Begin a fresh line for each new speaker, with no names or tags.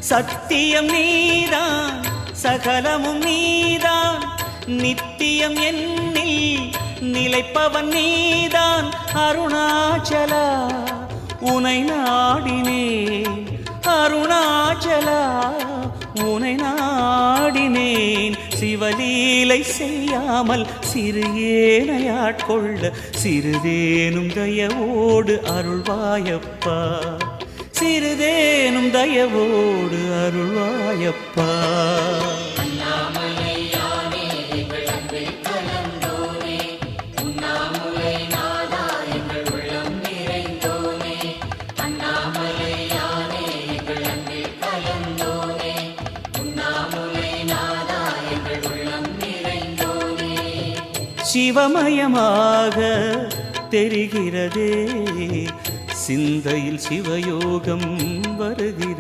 சத்தியம் நீதான் சகலமும் நீதான் நித்தியம் என்னில் நிலைப்பவன் நீதான் அருணாச்சலா உனை நாடினேன் அருணாச்சலா உனை நாடினேன் சிவலீலை செய்யாமல் சிறு ஏனையாட்கொள்ள சிறிதேனும் தயவோடு அருள்வாயப்பா சிறிதேனும் தயவோடு அருள்வாயப்பா சிவமயமாக தெரிகிறதே சிந்தையில் சிவயோகம் வருகிறது